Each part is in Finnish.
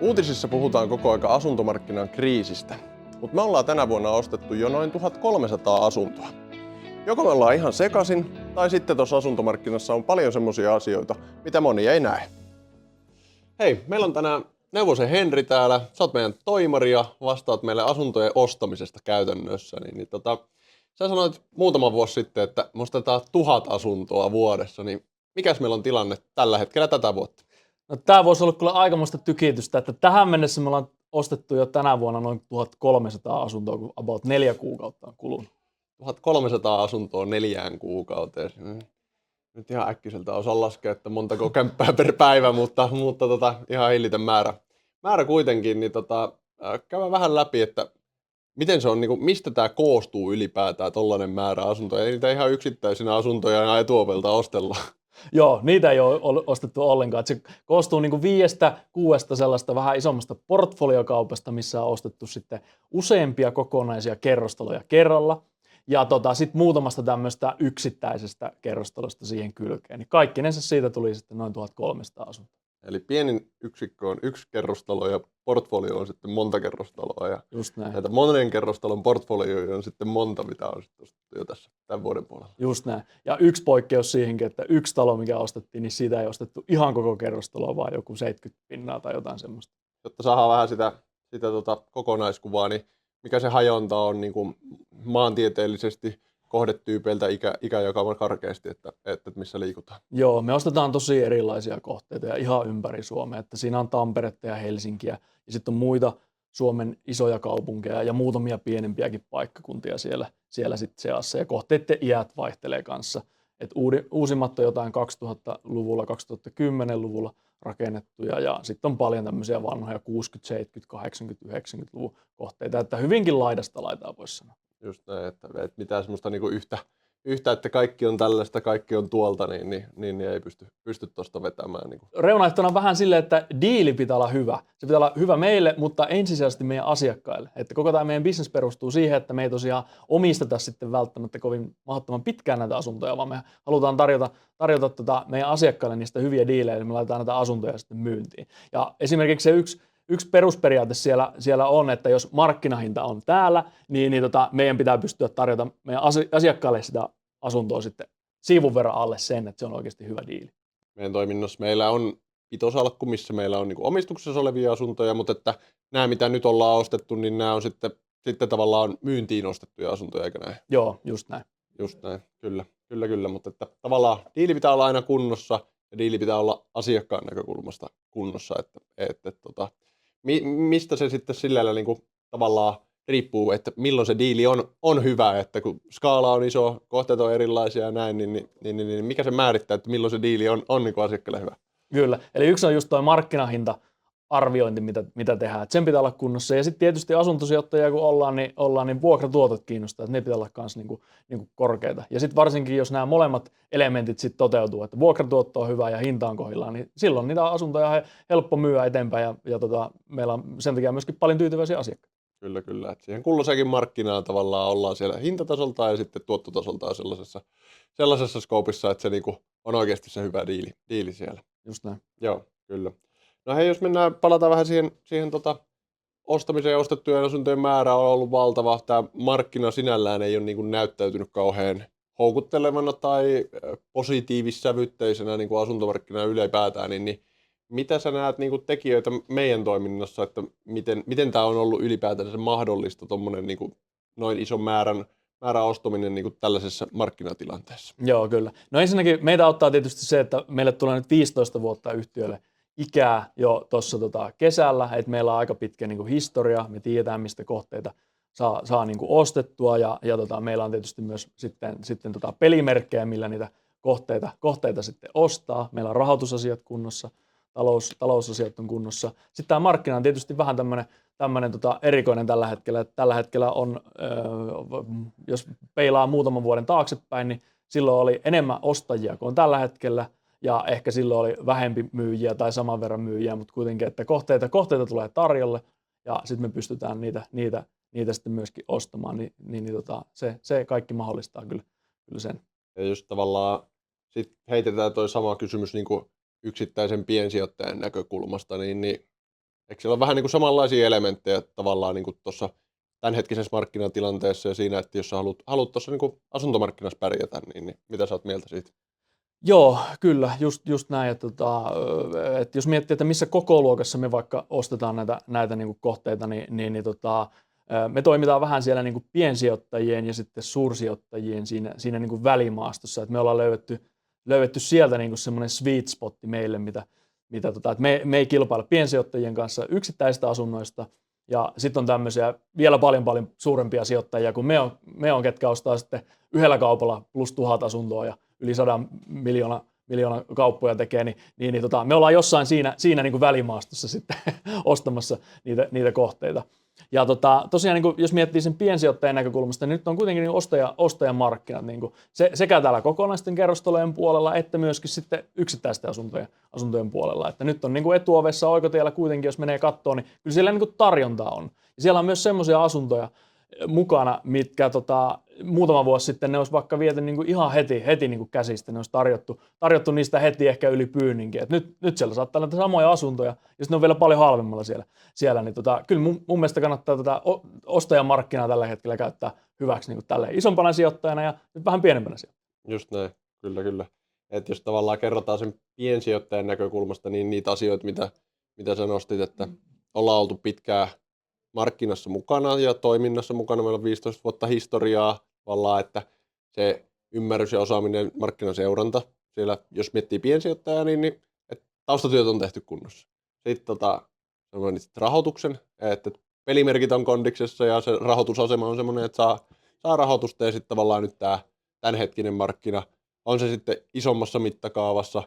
Uutisissa puhutaan koko ajan asuntomarkkinan kriisistä, mutta me ollaan tänä vuonna ostettu jo noin 1300 asuntoa. Joko me ollaan ihan sekaisin, tai sitten tuossa asuntomarkkinassa on paljon semmoisia asioita, mitä moni ei näe. Hei, meillä on tänään Neuvosen Henri täällä. Sä oot meidän toimari ja vastaat meille asuntojen ostamisesta käytännössä. Sä sanoit muutama vuosi sitten, että me ostetaan 1000 asuntoa vuodessa. Niin mikäs meillä on tilanne tällä hetkellä tätä vuotta? No, tämä voisi olla kyllä aikamoista tykitystä, että tähän mennessä me ollaan ostettu jo tänä vuonna noin 1300 asuntoa, kun about 4 kuukautta on kulunut. 1300 asuntoa 4 kuukauteen. Nyt ihan äkkiseltä osaan laskea, että montako kämppää per päivä, mutta ihan hillitön määrä kuitenkin. Niin käydään vähän läpi, että miten se on, niin kuin, mistä tämä koostuu ylipäätään tollainen määrä asuntoja. Ei niitä ihan yksittäisinä asuntoja ja etuovelta ostella. Joo, niitä ei ole ostettu ollenkaan. Että se koostuu niin kuin 5-6 sellaista vähän isommasta portfoliokaupasta, missä on ostettu sitten useampia kokonaisia kerrostaloja kerralla. Ja sitten muutamasta tämmöistä yksittäisestä kerrostalosta siihen kylkeen. Niin kaikkinensa siitä tuli sitten noin 1300 asuntoa. Eli pienin yksikkö on 1 kerrostalo ja portfolio on sitten monta kerrostaloa. Ja just näin. näitä monen kerrostalon portfolioja on sitten monta, mitä on sitten ostettu jo tässä tämän vuoden puolella. Just näin. Ja yksi poikkeus siihenkin, että 1 talo, mikä ostettiin, niin siitä ei ostettu ihan koko kerrostaloa, vaan joku 70 pinnaa tai jotain semmoista. Jotta saadaan vähän sitä kokonaiskuvaa, niin mikä se hajonta on niin kuin maantieteellisesti kohdetyypeiltä ikäjakauman karkeasti, että missä liikutaan? Joo, me ostetaan tosi erilaisia kohteita ja ihan ympäri Suomea. Että siinä on Tamperetta ja Helsinkiä ja sitten on muita Suomen isoja kaupunkeja ja muutamia pienempiäkin paikkakuntia siellä sitten seassa. Ja kohteiden iät vaihtelee kanssa. Et uusimmat on jotain 2000-luvulla, 2010-luvulla rakennettuja ja sitten on paljon tämmöisiä vanhoja 60-, 70-, 80-, 90-luvun kohteita. Että hyvinkin laidasta laitaa voisi sanoa. Just näin, että mitään semmoista niinku yhtä, että kaikki on tällaista, kaikki on tuolta, niin ei pysty tuosta vetämään. Niin reunaehtona on vähän silleen, että diili pitää olla hyvä. Se pitää olla hyvä meille, mutta ensisijaisesti meidän asiakkaille. Että koko tämä meidän business perustuu siihen, että me ei tosiaan omisteta sitten välttämättä kovin mahdottoman pitkään näitä asuntoja, vaan me halutaan tarjota meidän asiakkaille niistä hyviä diilejä, eli me laitetaan näitä asuntoja sitten myyntiin. Ja esimerkiksi se yksi perusperiaate siellä on, että jos markkinahinta on täällä, niin meidän pitää pystyä tarjota meidän asiakkaille sitä asuntoa sitten siivun verran alle sen, että se on oikeasti hyvä diili. Meidän toiminnassa meillä on pitosalkku, missä meillä on niin omistuksessa olevia asuntoja, mutta että nämä, mitä nyt ollaan ostettu, niin nämä on sitten tavallaan myyntiin ostettuja asuntoja, eikö näin? Joo, just näin. Just näin, kyllä, mutta että tavallaan diili pitää olla aina kunnossa ja diili pitää olla asiakkaan näkökulmasta kunnossa, että mistä se sitten sillä niin kuin tavallaan riippuu, että milloin se diili on hyvä, että kun skaala on iso, kohteet on erilaisia ja näin, niin mikä se määrittää, että milloin se diili on niin kuin asiakkaalle hyvä? Kyllä, eli yksi on just tuo markkinahinta-arviointi, mitä tehdään, että sen pitää olla kunnossa. Ja sitten tietysti asuntosijoittajia kun ollaan, niin vuokratuotot kiinnostaa, että ne pitää olla myös niin kuin korkeita. Ja sitten varsinkin, jos nämä molemmat elementit sitten toteutuu, että vuokratuotto on hyvä ja hinta on kohdillaan, niin silloin niitä asuntoja on helppo myyä eteenpäin ja meillä on sen takia myöskin paljon tyytyväisiä asiakkaita. Kyllä. Että siihen kulloisenkin markkinaan tavallaan ollaan siellä hintatasolta ja sitten tuottotasoltaan sellaisessa skoopissa, että se niinku on oikeasti se hyvä diili siellä. Just näin. Joo, kyllä. No hei, jos palataan vähän siihen ostamiseen ja ostettujen asuntojen määrä on ollut valtava. Tämä markkina sinällään ei ole niinku näyttäytynyt kauhean houkuttelevana tai positiivissävytteisenä niin kuin asuntomarkkina ylipäätään, niin mitä sä näet niin kuin tekijöitä meidän toiminnassa, että miten tämä on ollut ylipäätään mahdollista tuommoinen niin kuin noin ison määrän ostaminen niin kuin tällaisessa markkinatilanteessa? Joo, kyllä. No ensinnäkin meitä auttaa tietysti se, että meille tulee nyt 15 vuotta yhtiölle ikää jo tuossa kesällä, että meillä on aika pitkä niin kuin historia, me tiedetään mistä kohteita saa niin kuin ostettua ja meillä on tietysti myös sitten pelimerkkejä, millä niitä kohteita sitten ostaa. Meillä on rahoitusasiat kunnossa, talousasiat on kunnossa. Sitten tämä markkina on tietysti vähän tämmöinen erikoinen tällä hetkellä. Että tällä hetkellä on, jos peilaa muutaman vuoden taaksepäin, niin silloin oli enemmän ostajia kuin on tällä hetkellä. Ja ehkä silloin oli vähempi myyjiä tai saman verran myyjiä, mutta kuitenkin, että kohteita tulee tarjolle ja sitten me pystytään niitä sitten myöskin ostamaan, se kaikki mahdollistaa kyllä sen. Ja jos tavallaan sit heitetään toi sama kysymys niin kuin yksittäisen piensijoittajan näkökulmasta, niin Eikö siellä ole vähän niin kuin samanlaisia elementtejä tavallaan niin kuin tuossa tämänhetkisessä markkinatilanteessa ja siinä, että jos sä haluat tuossa niin kuin asuntomarkkinassa pärjätä, niin mitä sä oot mieltä siitä? Joo, kyllä, just näin. Että jos miettii, että missä kokoluokassa me vaikka ostetaan näitä niin kuin kohteita, me toimitaan vähän siellä niin kuin piensijoittajien ja sitten suursijoittajien siinä niin kuin välimaastossa. Että me ollaan löydetty sieltä niin kuin semmoinen sweet spotti meille, että me ei kilpaile piensijoittajien kanssa yksittäisistä asunnoista, ja sitten on tämmöisiä vielä paljon suurempia sijoittajia kuin me on, ketkä ostaa sitten yhdellä kaupalla plus 1000 asuntoa ja yli 100 miljoona kauppoja tekee, me ollaan jossain siinä niin kuin välimaastossa sitten ostamassa niitä kohteita. Ja tosiaan niin kuin, jos miettii sen piensijoittajan näkökulmasta, niin nyt on kuitenkin niin ostajamarkkinat niin kuin sekä täällä kokonaisten kerrostalojen puolella että myöskin sitten yksittäisten asuntojen puolella. Että nyt on niin kuin Etuovessa Oikotiellä kuitenkin, jos menee kattoon, niin kyllä siellä niin kuin tarjontaa on. Ja siellä on myös semmoisia asuntoja mukana, mitkä muutama vuosi sitten ne olisi vaikka viety niin kuin ihan heti niin kuin käsistä, ne olisi tarjottu niistä heti ehkä yli pyynninkin. Et nyt siellä saattaa olla samoja asuntoja, ja sitten ne on vielä paljon halvemmalla siellä niin kyllä mun mielestä kannattaa tätä ostajamarkkinaa tällä hetkellä käyttää hyväksi niin kuin tälleen isompana sijoittajana ja nyt vähän pienempänä sijoittajana. Just näin, kyllä. Että jos tavallaan kerrotaan sen piensijoittajan näkökulmasta, niin niitä asioita, mitä sä nostit, että ollaan oltu pitkään markkinassa mukana ja toiminnassa mukana. Meillä on 15 vuotta historiaa tavallaan, että se ymmärrys ja osaaminen, markkinaseuranta, siellä jos miettii piensijoittajaa, niin että taustatyöt on tehty kunnossa. Sitten mainitsit rahoituksen, että pelimerkit on kondiksessa ja se rahoitusasema on semmoinen, että saa rahoitusta ja sitten tavallaan nyt tämä tämänhetkinen markkina, on se sitten isommassa mittakaavassa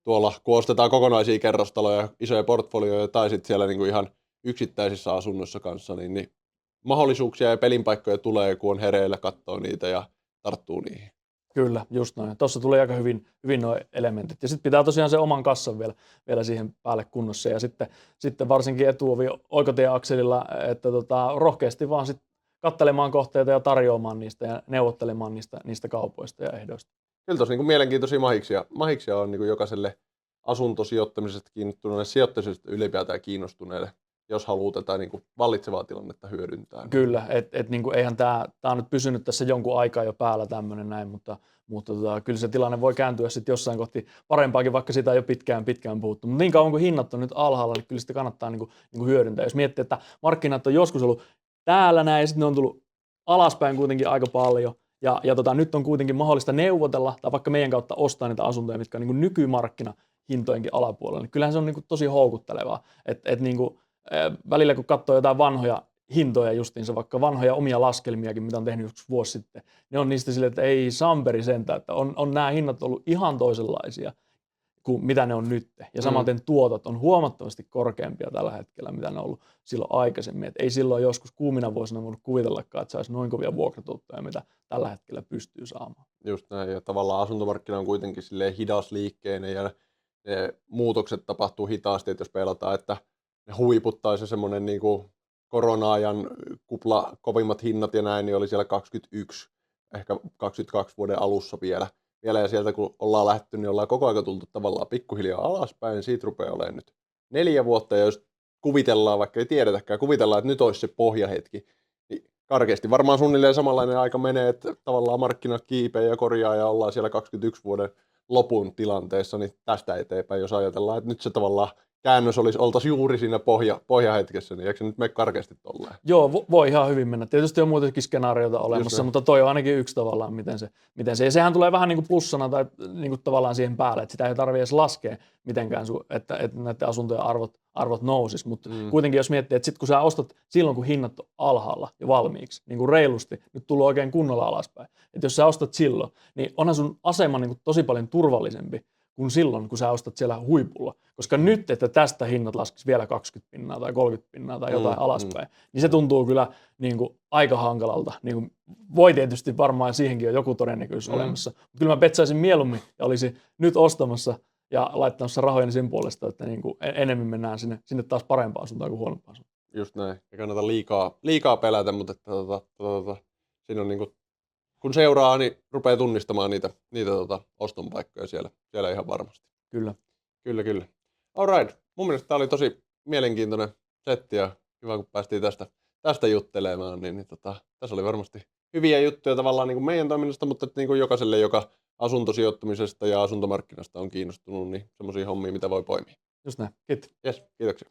tuolla, kun ostetaan kokonaisia kerrostaloja, isoja portfolioja tai sitten siellä niinku ihan yksittäisissä asunnoissa kanssa, niin mahdollisuuksia ja pelinpaikkoja tulee, kun on hereillä, katsoo niitä ja tarttuu niihin. Kyllä, just noin. Tuossa tulee aika hyvin nuo elementit. Ja sitten pitää tosiaan se oman kassan vielä siihen päälle kunnossa. Ja sitten varsinkin Etuovi Oikotie-akselilla, että rohkeasti vaan sitten katselemaan kohteita ja tarjoamaan niistä ja neuvottelemaan niistä kaupoista ja ehdoista. Kyllä tosi niin mielenkiintoisia mahiksia on niin jokaiselle asuntosijoittamisesta kiinnostuneelle, sijoittamisesta ylipäätään kiinnostuneelle, jos haluaa tätä niin kuin vallitsevaa tilannetta hyödyntää. Kyllä, että niin eihän tämä on nyt pysynyt tässä jonkun aikaa jo päällä tämmöinen näin, mutta kyllä se tilanne voi kääntyä sitten jossain kohti parempaakin, vaikka sitä ei ole pitkään puhuttu. Mutta niin kauan kuin hinnat on nyt alhaalla, niin kyllä sitä kannattaa niin kuin hyödyntää. Jos miettii, että markkinat on joskus ollut täällä näin ja sitten ne on tullut alaspäin kuitenkin aika paljon, ja nyt on kuitenkin mahdollista neuvotella tai vaikka meidän kautta ostaa niitä asuntoja, mitkä on niin kuin nykymarkkinahintojenkin alapuolella, niin kyllähän se on niin kuin tosi houkuttelevaa, että niin kuin välillä kun katsoo jotain vanhoja hintoja justiinsa, vaikka vanhoja omia laskelmiakin, mitä on tehnyt joskus vuosi sitten, ne on niistä silleen, että ei samperi sentään, että on nämä hinnat ollut ihan toisenlaisia kuin mitä ne on nyt. Ja samaten tuotot on huomattavasti korkeampia tällä hetkellä, mitä ne on ollut silloin aikaisemmin. Et ei silloin joskus kuumina vuosina voinut kuvitellakaan, että saisi noin kovia vuokratuottoja, mitä tällä hetkellä pystyy saamaan. Just näin, ja tavallaan asuntomarkkina on kuitenkin silleen hidasliikkeinen ja ne muutokset tapahtuu hitaasti, että jos pelataan, että ne huiput tai se semmoinen niin kuin korona-ajan kupla, kovimmat hinnat ja näin, niin oli siellä 21, ehkä 22 vuoden alussa vielä. Ja sieltä kun ollaan lähdetty, niin ollaan koko ajan tultu tavallaan pikkuhiljaa alaspäin, siitä rupeaa olemaan nyt 4 vuotta, ja jos kuvitellaan, vaikka ei tiedetäkään, kuvitellaan, että nyt olisi se pohjahetki, niin karkeasti varmaan suunnilleen samanlainen aika menee, että tavallaan markkinat kiipee ja korjaa, ja ollaan siellä 21 vuoden lopun tilanteessa, niin tästä eteenpäin, jos ajatellaan, että nyt se tavallaan käännös oltaisiin juuri siinä pohjahetkessä, niin eikö se nyt mene karkeasti tolleen? Joo, voi ihan hyvin mennä. Tietysti on muitakin skenaarioita olemassa, mutta toi on ainakin yksi tavallaan, miten se. Ja sehän tulee vähän niin kuin plussana tai niin kuin tavallaan siihen päälle, että sitä ei tarvitse edes laskea mitenkään, että näiden asuntojen arvot nousis. Mutta kuitenkin jos miettii, että sit kun sä ostat silloin, kun hinnat on alhaalla ja valmiiksi, niin kuin reilusti, nyt tullut oikein kunnolla alaspäin. Että jos sä ostat silloin, niin onhan sun asema niin kuin tosi paljon turvallisempi kuin silloin, kun sä ostat siellä huipulla. Koska nyt, että tästä hinnat laskisi vielä 20% tai 30% tai jotain alaspäin, niin se tuntuu kyllä niin kuin aika hankalalta. Niin kuin voi tietysti varmaan siihenkin on joku todennäköisyys olemassa. Mutta kyllä mä petsaisin mieluummin ja olisin nyt ostamassa ja laittamassa rahoja sen puolesta, että niin kuin enemmän mennään sinne taas parempaan suuntaan kuin huonompaan suuntaan. Just näin. Ei kannata liikaa pelätä, mutta että, siinä on niin kuin, kun seuraa, niin rupeaa tunnistamaan niitä ostonpaikkoja siellä ihan varmasti. Kyllä. Kyllä. All right. Mun mielestä tämä oli tosi mielenkiintoinen settiä. Kiva, kun päästiin tästä juttelemaan. Tässä oli varmasti hyviä juttuja tavallaan niin kuin meidän toiminnasta, mutta niin kuin jokaiselle, joka asuntosijoittumisesta ja asuntomarkkinasta on kiinnostunut, niin semmoisia hommia, mitä voi poimia. Just näin. Kiitos. Yes, kiitoksia.